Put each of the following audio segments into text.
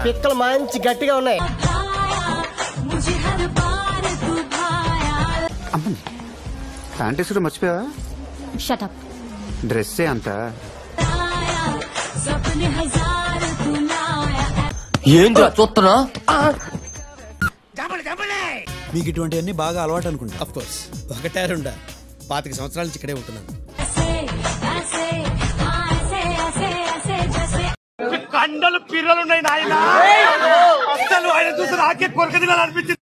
పిక్కలు మంచి గట్టిగా ఉన్నాయి. ప్యాంటీసుడు మర్చిపోయావా? షటప్. డ్రెస్సే అంత. ఏంద్రా చూస్తున్నా? మీకు ఇటువంటివన్నీ బాగా అలవాటు అనుకుంటా. ఆఫ్ కోర్స్ ఒకటే రెండా 25 సంవత్సరాల నుంచి ఇక్కడే ఉంటున్నాను. కండలు పిర్రలున్నాయి నాయన. అసలు ఆయన చూసి నాకే కొరక తినాలనిపించింది.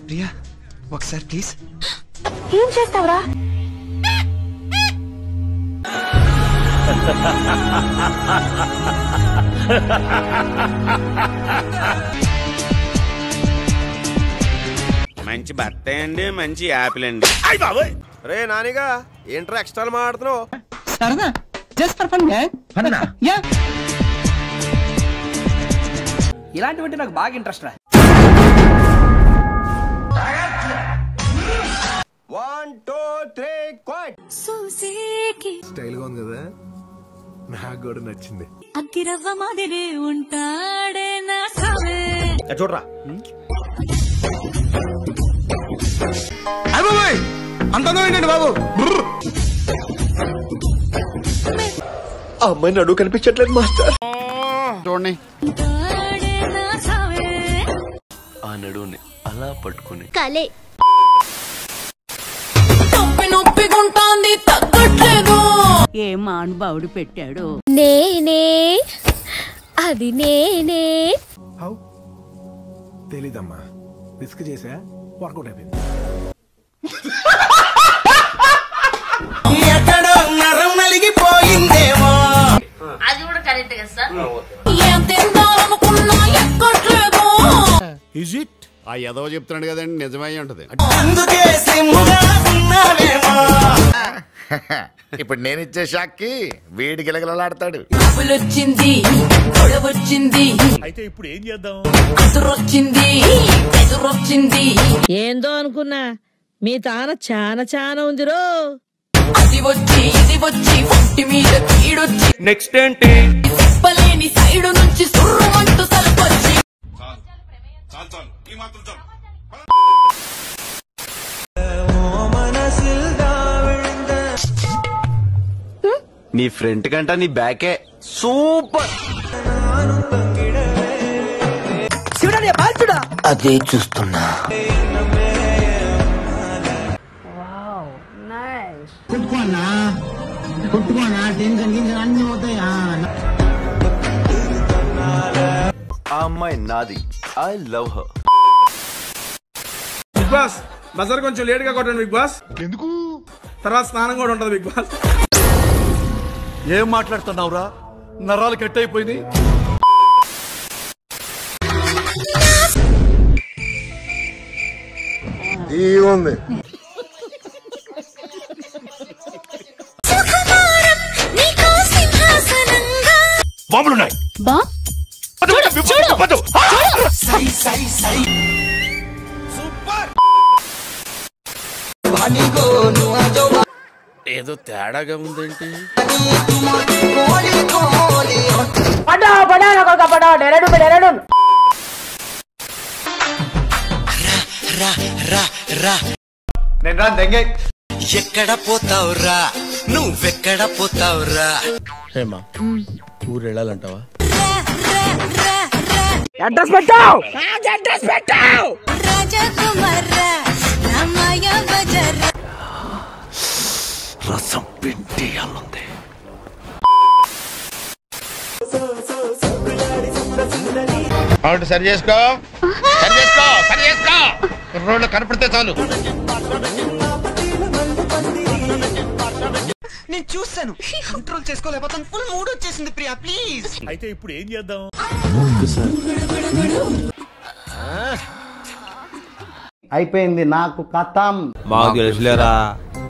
ప్రియా ఒకసారి ప్లీజ్. ఏం చేస్తావురా? మంచి బత్తాయి అండి, మంచి యాపిల్ అండి. రే నానిగా ఏంట్రా ఎక్స్ట్రా మాడుతున్నావు? సరదా just for fun man. Yeah ఇలాంటివంటే నాకు బాగా ఇంట్రెస్ట్ రా. 1 2 3 క్వైట్. స్టైల్ గా ఉంది కదా, నాకు కూడా నచ్చింది. అగ్గిరవ్వ మాదిరి ఉంటాడే నా చూడరా అంటుందండి బాబు. అమ్మాయి నడువు కనిపించట్లేదు మాస్టర్. చూడండి ఆ నడువుని అలా పట్టుకుని కలే నొప్పిగుంటాంది తగ్గట్లేదు. ఏ మానుభావుడు పెట్టాడు? నేనే అది నేనే. తెలీదమ్మా, రిస్క్ చేసా, వర్కౌట్ అయిపోయింది. ఎక్కడో నరం నలిగిపోయిందేమో. అది కూడా కరెక్ట్ కదా సార్. ఏం తిందామనుకున్నా ఎక్కట్లేదు. Is it? ఆ ఎదవ చెప్తున్నాడు కదండి, నిజమై ఉంటది. అందుకే సిమ్ముగా ఉన్నావేమో. ఇప్పుడు నేను ఇచ్చే షాక్కి వీడి గిలగిలలాడతాడు. వచ్చింది గొడవచ్చింది. అయితే ఇప్పుడు ఏం చేద్దాం? అదురొచ్చింది ఎదురొచ్చింది. ఏందో అనుకున్నా, మీ తాన చానా చానా ఉందిరో. అది వచ్చి ఇది వచ్చి ఒంటి మీద కీడొచ్చి నెక్స్ట్ ఏంటి? చెప్పలేని సైడు నుంచి సుర్రమంటూ తలపొచ్చి. నీ ఫ్రంట్ కంట నీ బ్యాకే సూపర్. అదే చూస్తున్నా. ఆ అమ్మాయి నాది. I love her. Bigg Boss బజార్ కొంచెం లేట్ గా కొట్టండి బిగ్ బాస్. ఎందుకు? తర్వాత స్నానం కూడా ఉంటది బిగ్ బాస్. ఏం మాట్లాడుతున్నావురా? నరాలు కట్ అయిపోయింది. ఉంది బాంబులున్నాయి. ఏదో తేడాగా ఉందేంటి? నేను రా దెంగే. ఎక్కడ పోతావురా, నువ్వెక్కడ పోతావురా? హేమా ఊరు వెళ్ళాలంటావా? అడ్రస్ పెట్టావు. అడ్రస్ పెట్టావు. రసం పిండి అల్లుంది. సరి చేసుకో, సరి చేసుకో, సరి చేసుకో. రోడ్లు కనపడితే చాలు. నేను చూస్తాను, కంట్రోల్ చేసుకోలేకపోతాను. ఫుల్ మూడ్ వచ్చేసింది ప్రియా, ప్లీజ్. అయితే ఇప్పుడు ఏం చేద్దాం? అయిపోయింది నాకు కథం. మాకు తెలుసులేరా.